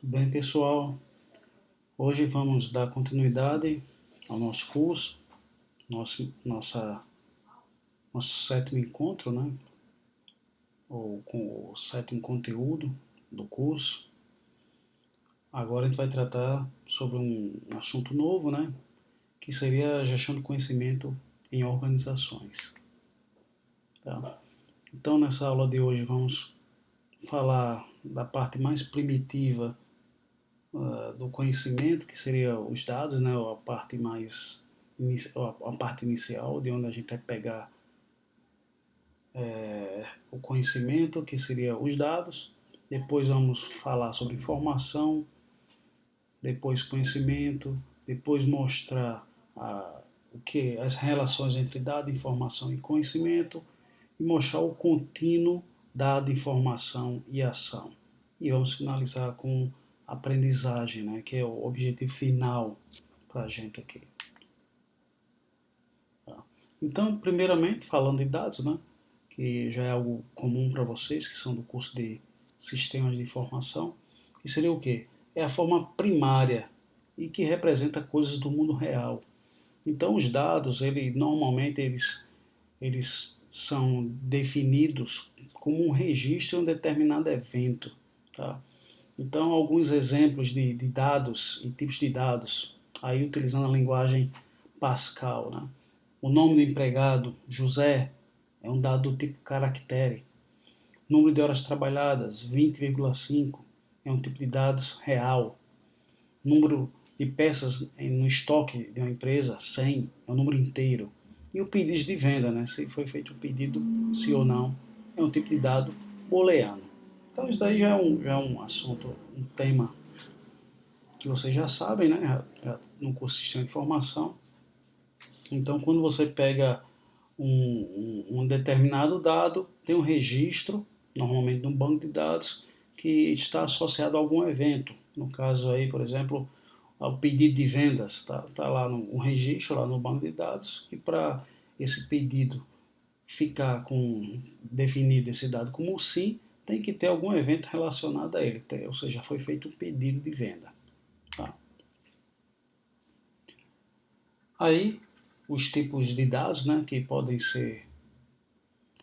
Tudo bem, pessoal? Hoje vamos dar continuidade ao nosso curso, nosso sétimo encontro, né? Ou com o sétimo conteúdo do curso. Agora a gente vai tratar sobre um assunto novo, né? Que seria a gestão do conhecimento em organizações. Tá? Então, nessa aula de hoje, vamos falar da parte mais primitiva do conhecimento, que seria os dados, né, a parte a parte inicial, de onde a gente vai pegar o conhecimento, que seria os dados. Depois vamos falar sobre informação, depois conhecimento, depois mostrar as relações entre dado, informação e conhecimento, e mostrar o contínuo dado, informação e ação. E vamos finalizar com aprendizagem, né, que é o objetivo final para a gente aqui. Tá? Então, primeiramente, falando de dados, né, que já é algo comum para vocês, que são do curso de Sistemas de Informação, que seria o quê? É a forma primária e que representa coisas do mundo real. Então, os dados, normalmente, eles são definidos como um registro de um determinado evento. Tá? Então, alguns exemplos de dados e tipos de dados, aí utilizando a linguagem Pascal. Né? O nome do empregado, José, é um dado do tipo caractere. Número de horas trabalhadas, 20,5, é um tipo de dados real. Número de peças no estoque de uma empresa, 100, é um número inteiro. E o pedido de venda, né? Se foi feito o pedido, se ou não, é um tipo de dado booleano. Então isso daí já é um assunto, um tema que vocês já sabem, né? No curso de Sistema de Informação. Então quando você pega um determinado dado, tem um registro, normalmente num banco de dados, que está associado a algum evento. No caso aí, por exemplo, ao pedido de vendas, está lá um registro lá no banco de dados, e para esse pedido ficar definido esse dado como sim, tem que ter algum evento relacionado a ele, ou seja, foi feito um pedido de venda. Tá? Aí, os tipos de dados, né, que podem ser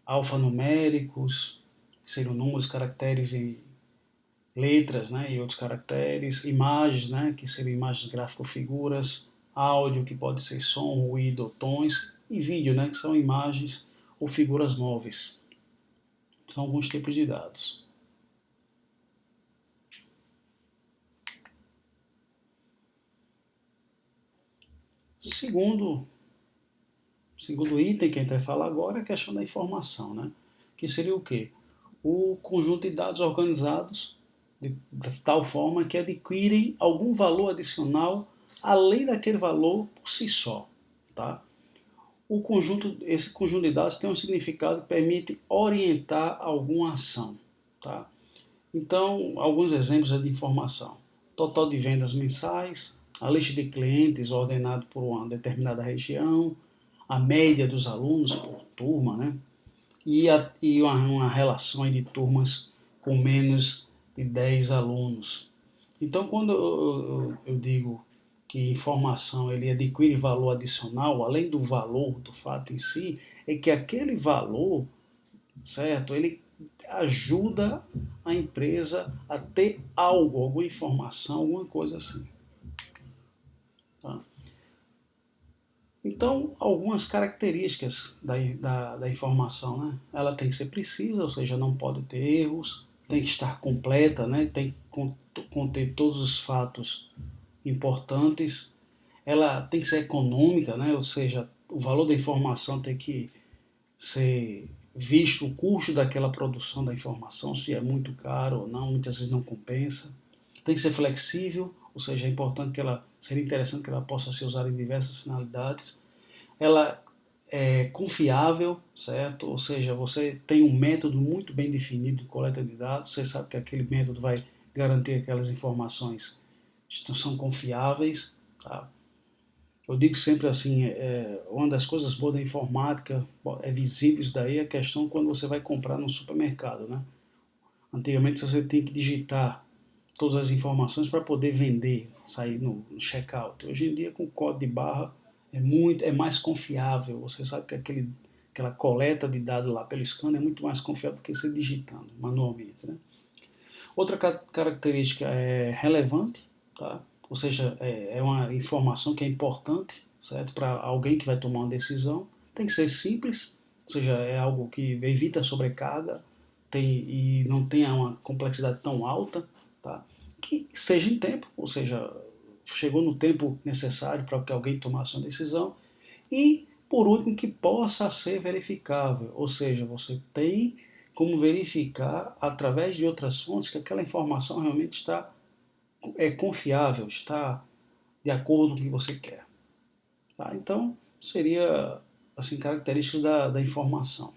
alfanuméricos, que seriam números, caracteres e letras, né, e outros caracteres, imagens, né, que seriam imagens, gráficos, figuras, áudio, que pode ser som, ruído ou tons, e vídeo, né, que são imagens ou figuras móveis. São alguns tipos de dados. Segundo item que a gente vai falar agora é a questão da informação, né, que seria o quê? O conjunto de dados organizados de tal forma que adquirem algum valor adicional além daquele valor por si só. Tá? Esse conjunto de dados tem um significado que permite orientar alguma ação. Tá? Então, alguns exemplos de informação. Total de vendas mensais, a lista de clientes ordenado por uma determinada região, a média dos alunos por turma, né? E uma relação de turmas com menos de 10 alunos. Então, quando eu digo que informação ele adquire valor adicional, além do valor do fato em si, é que aquele valor, certo, ele ajuda a empresa a ter algo, alguma informação, alguma coisa assim. Tá? Então, algumas características da informação, né? Ela tem que ser precisa, ou seja, não pode ter erros, tem que estar completa, né? Tem que conter todos os fatos importantes, ela tem que ser econômica, né? Ou seja, o valor da informação tem que ser visto o custo daquela produção da informação, se é muito caro ou não, muitas vezes não compensa. Tem que ser flexível, ou seja, é importante que seria interessante que ela possa ser usada em diversas finalidades. Ela é confiável, certo? Ou seja, você tem um método muito bem definido de coleta de dados, você sabe que aquele método vai garantir que aquelas informações são confiáveis. Tá? Eu digo sempre assim, uma das coisas boas da informática, é visível isso daí, é a questão quando você vai comprar no supermercado, né? Antigamente você tinha que digitar todas as informações para poder vender, sair no checkout. Hoje em dia, com o código de barra, é mais confiável. Você sabe que aquela coleta de dados lá pelo scanner é muito mais confiável do que você digitando manualmente, né? Outra característica é relevante, tá? Ou seja, é uma informação que é importante, certo? Para alguém que vai tomar uma decisão. Tem que ser simples, ou seja, é algo que evita sobrecarga e não tenha uma complexidade tão alta, tá? Que seja em tempo, ou seja, chegou no tempo necessário para que alguém tomasse uma decisão. E, por último, que possa ser verificável, ou seja, você tem como verificar através de outras fontes que aquela informação realmente é confiável, está de acordo com o que você quer. Tá? Então, seria assim, características da informação.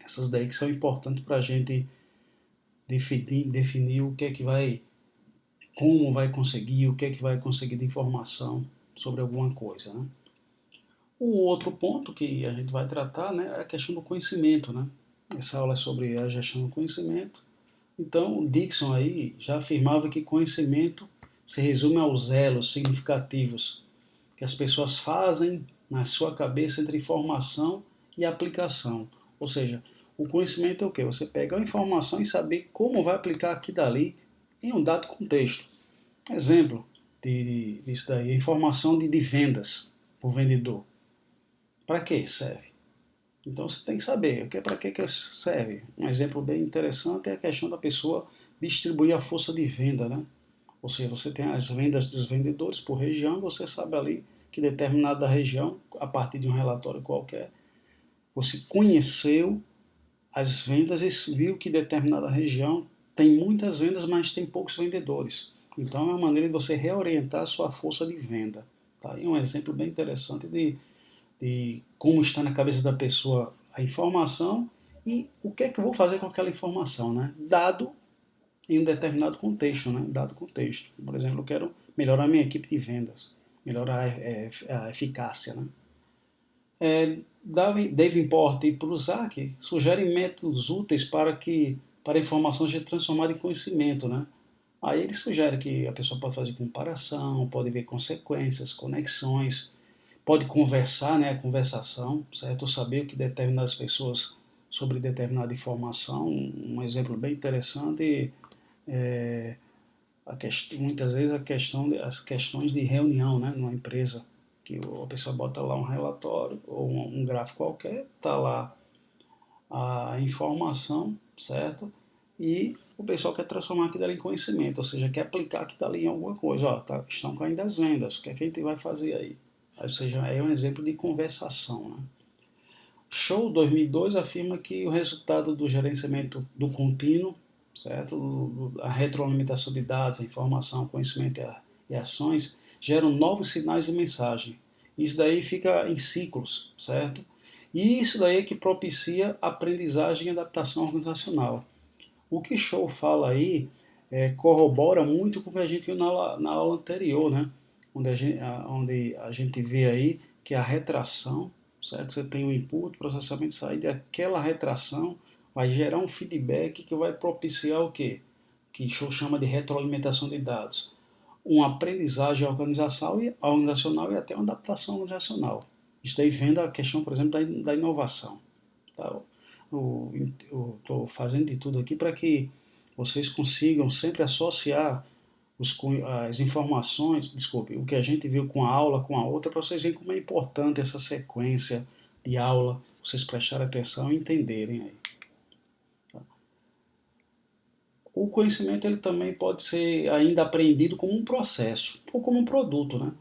Essas daí que são importantes para a gente definir o que é que vai, como vai conseguir, o que é que vai conseguir de informação sobre alguma coisa. Né? O outro ponto que a gente vai tratar, né, é a questão do conhecimento. Né? Essa aula é sobre a gestão do conhecimento. Então, o Dixon aí já afirmava que conhecimento se resume aos elos significativos que as pessoas fazem na sua cabeça entre informação e aplicação. Ou seja, o conhecimento é o quê? Você pegar a informação e saber como vai aplicar aqui dali em um dado contexto. Exemplo disso daí, informação de vendas por vendedor. Para que serve? Então você tem que saber para que serve. Um exemplo bem interessante é a questão da pessoa distribuir a força de venda, né? Ou seja, você tem as vendas dos vendedores por região, você sabe ali que determinada região, a partir de um relatório qualquer, você conheceu as vendas e viu que determinada região tem muitas vendas, mas tem poucos vendedores. Então é uma maneira de você reorientar a sua força de venda. Tá? E um exemplo bem interessante de como está na cabeça da pessoa a informação e o que é que eu vou fazer com aquela informação, né? Dado em um determinado contexto, né? Dado contexto. Por exemplo, eu quero melhorar minha equipe de vendas, melhorar a eficácia, né? Davenport e Prusák sugerem métodos úteis para a informação seja transformada em conhecimento, né? Aí ele sugere que a pessoa pode fazer comparação, pode ver consequências, conexões, pode conversar, né, a conversação, certo? Ou saber o que determinadas pessoas sobre determinada informação. Um exemplo bem interessante é muitas vezes as questões de reunião, né, numa empresa, que a pessoa bota lá um relatório ou um gráfico qualquer, está lá a informação, certo? E o pessoal quer transformar aquilo ali em conhecimento, ou seja, quer aplicar aquilo ali em alguma coisa. Ó, estão caindo as vendas, o que é que a gente vai fazer aí? Ou seja, é um exemplo de conversação. Né? Show 2002 afirma que o resultado do gerenciamento do contínuo, certo? A retroalimentação de dados, a informação, conhecimento e ações geram novos sinais e mensagem. Isso daí fica em ciclos, certo? E isso daí é que propicia aprendizagem e adaptação organizacional. O que Show fala aí corrobora muito com o que a gente viu na aula anterior, né? Onde a gente vê aí que a retração, certo? Você tem o input, processamento e saída, e aquela retração vai gerar um feedback que vai propiciar o quê? Que Show chama de retroalimentação de dados. Uma aprendizagem organizacional e até uma adaptação organizacional. Isso daí vem da questão, por exemplo, da inovação. Tá? Eu estou fazendo de tudo aqui para que vocês consigam sempre associar as informações, desculpe, o que a gente viu com a aula com a outra, para vocês verem como é importante essa sequência de aula, vocês prestarem atenção e entenderem aí. Tá? O conhecimento ele também pode ser ainda aprendido como um processo ou como um produto, né?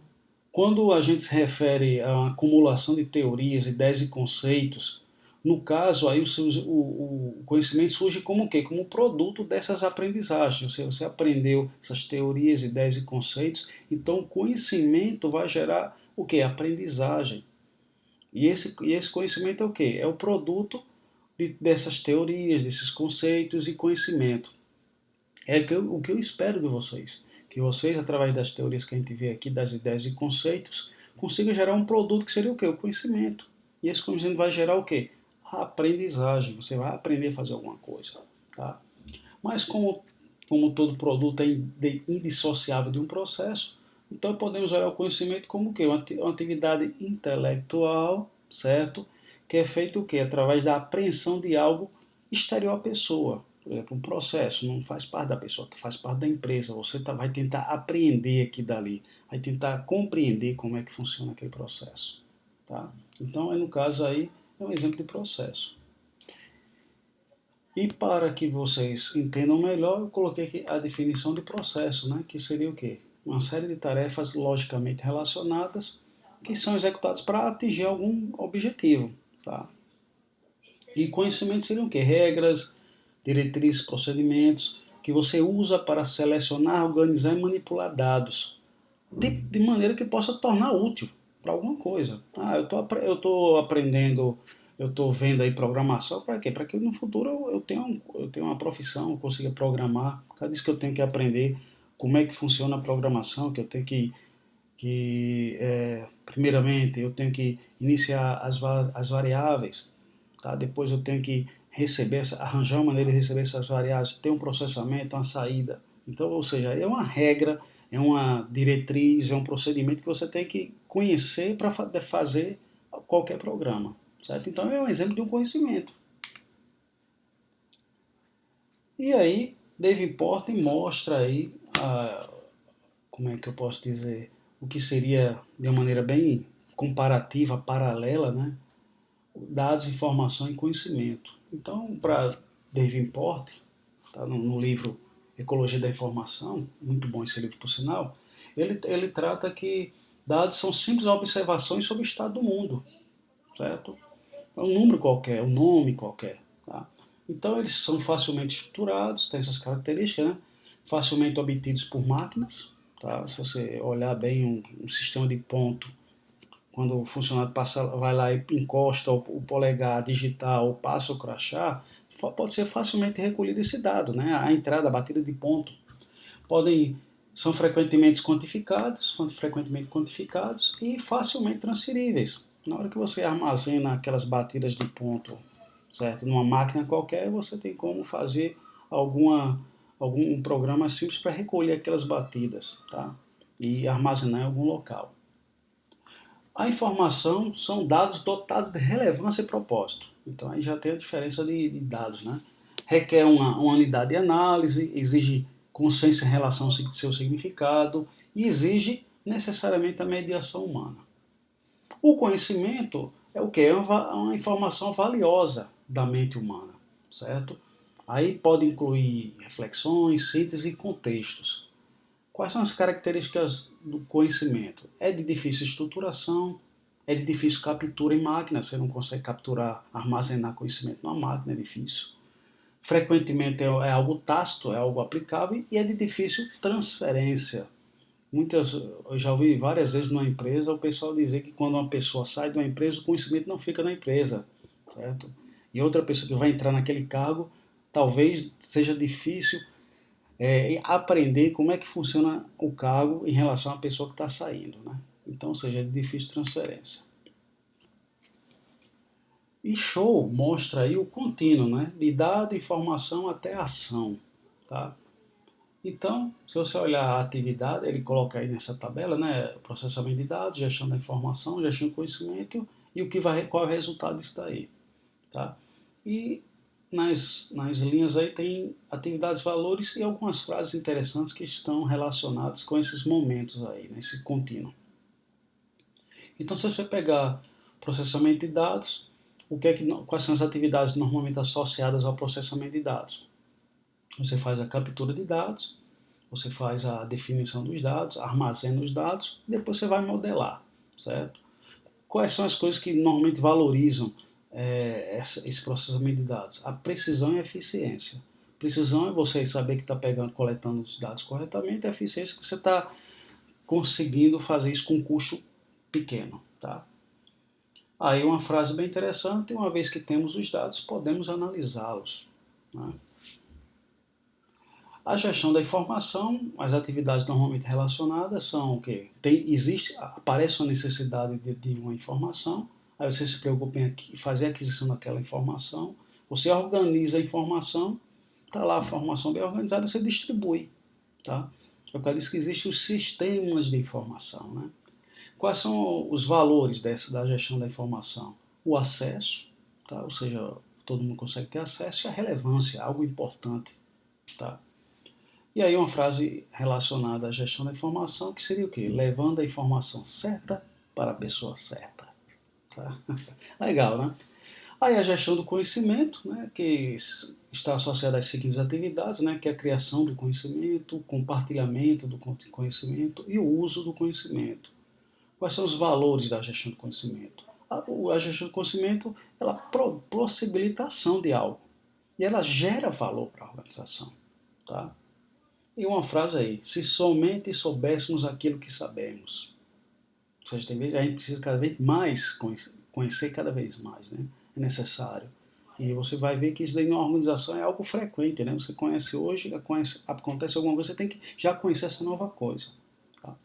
Quando a gente se refere à acumulação de teorias, ideias e conceitos, no caso aí o conhecimento surge como o quê? Como produto dessas aprendizagens. Você aprendeu essas teorias, ideias e conceitos, então o conhecimento vai gerar o quê? Aprendizagem. E esse conhecimento é o quê? É o produto dessas teorias, desses conceitos e conhecimento. O que eu espero de vocês. Que vocês, através das teorias que a gente vê aqui, das ideias e conceitos, consigam gerar um produto que seria o quê? O conhecimento. E esse conhecimento vai gerar o quê? A aprendizagem. Você vai aprender a fazer alguma coisa. Tá? Mas como como todo produto é indissociável de um processo, então podemos olhar o conhecimento como o quê? Uma atividade intelectual, certo? Que é feito o quê? Através da apreensão de algo exterior à pessoa. Por exemplo, um processo não faz parte da pessoa, faz parte da empresa. Você vai tentar apreender aqui dali, vai tentar compreender como é que funciona aquele processo. Tá? Então, no caso aí, é um exemplo de processo. E para que vocês entendam melhor, eu coloquei aqui a definição de processo, né? Que seria o quê? Uma série de tarefas logicamente relacionadas que são executadas para atingir algum objetivo. Tá? E conhecimento seriam o quê? Regras, diretrizes, procedimentos que você usa para selecionar, organizar e manipular dados de maneira que possa tornar útil para alguma coisa. Ah, eu tô aprendendo, eu estou vendo aí programação para quê? Para que no futuro eu tenha uma profissão, eu consiga programar. Cada vez que eu tenho que aprender como é que funciona a programação, que eu tenho primeiramente, eu tenho que iniciar as variáveis, tá? Depois eu tenho que arranjar uma maneira de receber essas variáveis, ter um processamento, uma saída. Então, ou seja, é uma regra, é uma diretriz, é um procedimento que você tem que conhecer para fazer qualquer programa, certo? Então, é um exemplo de um conhecimento. E aí, Davenport mostra aí como é que eu posso dizer, o que seria, de uma maneira bem comparativa, paralela, né? Dados, informação e conhecimento. Então, para Davenport, tá no livro Ecologia da Informação, muito bom esse livro por sinal, ele trata que dados são simples observações sobre o estado do mundo, certo? É um número qualquer, um nome qualquer. Tá? Então, eles são facilmente estruturados, têm essas características, né? Facilmente obtidos por máquinas. Tá? Se você olhar bem um sistema de ponto, quando o funcionário vai lá e encosta o polegar digital ou passa o crachá, pode ser facilmente recolhido esse dado, né? A entrada, a batida de ponto. São frequentemente quantificados e facilmente transferíveis. Na hora que você armazena aquelas batidas de ponto, certo? Numa máquina qualquer, você tem como fazer algum programa simples para recolher aquelas batidas, tá? E armazenar em algum local. A informação são dados dotados de relevância e propósito. Então aí já tem a diferença de dados, né? Requer uma unidade de análise, exige consciência em relação ao seu significado e exige necessariamente a mediação humana. O conhecimento é o que? É uma informação valiosa da mente humana, certo? Aí pode incluir reflexões, síntese e contextos. Quais são as características do conhecimento? É de difícil estruturação, é de difícil captura em máquina, você não consegue capturar, armazenar conhecimento numa máquina, é difícil. Frequentemente é algo tácito, é algo aplicável e é de difícil transferência. Eu já ouvi várias vezes numa empresa o pessoal dizer que quando uma pessoa sai de uma empresa, o conhecimento não fica na empresa, certo? E outra pessoa que vai entrar naquele cargo, talvez seja difícil aprender como é que funciona o cargo em relação à pessoa que está saindo, né? Então, ou seja, é de difícil transferência. E show mostra aí o contínuo, né? De dado, informação até ação, tá? Então, se você olhar a atividade, ele coloca aí nessa tabela, né? Processamento de dados, gestão da informação, gestão do conhecimento e qual é o resultado disso daí, tá? E nas linhas aí tem atividades, valores e algumas frases interessantes que estão relacionadas com esses momentos aí, nesse contínuo. Então, se você pegar processamento de dados, quais são as atividades normalmente associadas ao processamento de dados? Você faz a captura de dados, você faz a definição dos dados, armazena os dados e depois você vai modelar, certo? Quais são as coisas que normalmente valorizam esse processamento de dados? A precisão e a eficiência. Precisão é você saber que está coletando os dados corretamente, a eficiência é que você está conseguindo fazer isso com um custo pequeno, tá? Aí uma frase bem interessante: uma vez que temos os dados, podemos analisá-los, né? A gestão da informação, as atividades normalmente relacionadas são o quê? Aparece uma necessidade de uma informação, aí você se preocupa em fazer a aquisição daquela informação, você organiza a informação, está lá a informação bem organizada, você distribui. Tá? É por causa disso que existem os sistemas de informação. Né? Quais são os valores da gestão da informação? O acesso, tá? Ou seja, todo mundo consegue ter acesso, e a relevância, algo importante. Tá? E aí uma frase relacionada à gestão da informação, que seria o quê? Levando a informação certa para a pessoa certa. Tá? Legal, né? Aí a gestão do conhecimento, né, que está associada às seguintes atividades, né, que é a criação do conhecimento, o compartilhamento do conhecimento e o uso do conhecimento. Quais são os valores da gestão do conhecimento? A gestão do conhecimento, ela possibilita a ação de algo e ela gera valor para a organização. Tá? E uma frase aí, se somente soubéssemos aquilo que sabemos. Ou seja, tem vezes a gente precisa cada vez mais conhecer cada vez mais, né? É necessário. E você vai ver que isso daí numa organização é algo frequente, né? Você conhece hoje, acontece alguma coisa, você tem que já conhecer essa nova coisa. Tá?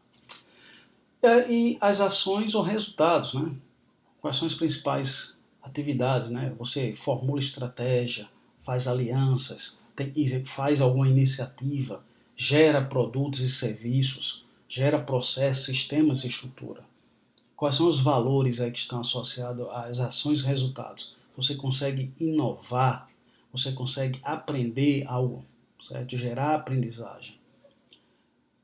E as ações ou resultados, né? Quais são as principais atividades, né? Você formula estratégia, faz alianças, faz alguma iniciativa, gera produtos e serviços, gera processos, sistemas e estrutura. Quais são os valores aí que estão associados às ações e resultados? Você consegue inovar, você consegue aprender algo, certo? Gerar aprendizagem.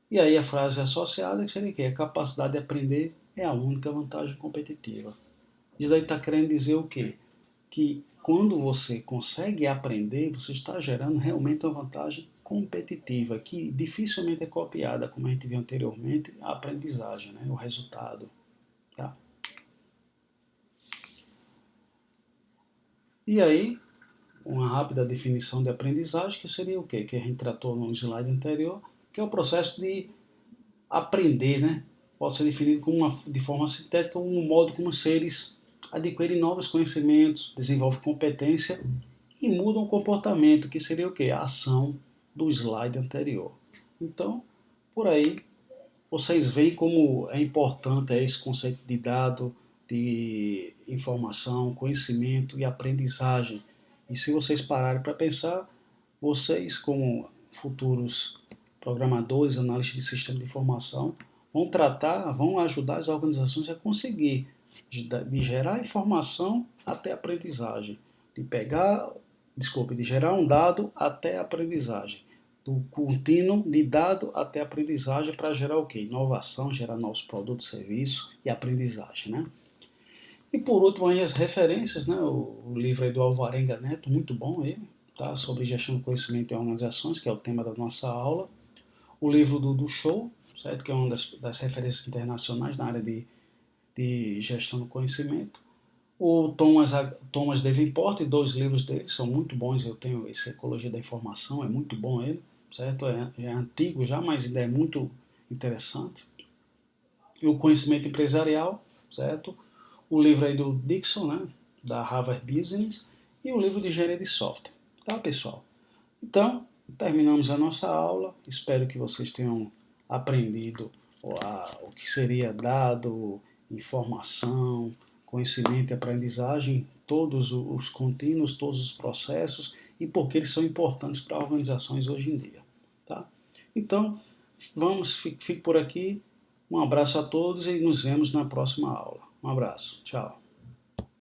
E aí a frase associada que seria o quê? A capacidade de aprender é a única vantagem competitiva. Isso aí está querendo dizer o quê? Que quando você consegue aprender, você está gerando realmente uma vantagem competitiva, que dificilmente é copiada, como a gente viu anteriormente, a aprendizagem, né? O resultado. Tá? E aí, uma rápida definição de aprendizagem, que seria o quê? Que a gente tratou no slide anterior, que é o processo de aprender, né? Pode ser definido de forma sintética como um modo como os seres adquirem novos conhecimentos, desenvolvem competência e mudam o comportamento, que seria o quê? A ação do slide anterior. Então, por aí, vocês veem como é importante esse conceito de dado, de informação, conhecimento e aprendizagem. E se vocês pararem para pensar, vocês, como futuros programadores, analistas de sistema de informação, vão ajudar as organizações a conseguir de gerar informação até aprendizagem, de gerar um dado até aprendizagem, do contínuo de dado até aprendizagem para gerar o quê? Inovação, gerar novos produtos, serviços e aprendizagem, né? E por último aí as referências, né? O livro aí do Alvarenga Neto, muito bom ele, tá? Sobre gestão do conhecimento em organizações, que é o tema da nossa aula. O livro do Show, certo? Que é uma das referências internacionais na área de gestão do conhecimento. O Thomas Davenport, 2 livros dele são muito bons. Eu tenho esse Ecologia da Informação, é muito bom ele, certo? É antigo já, mas ainda é muito interessante. E o Conhecimento Empresarial, certo? O livro aí do Dixon, né? Da Harvard Business, e o livro de Engenharia de Software, tá, pessoal? Então, terminamos a nossa aula. Espero que vocês tenham aprendido o que seria dado, informação, conhecimento e aprendizagem, todos os contínuos, todos os processos e por que eles são importantes para organizações hoje em dia. Tá? Então, fique por aqui. Um abraço a todos e nos vemos na próxima aula. Um abraço. Tchau.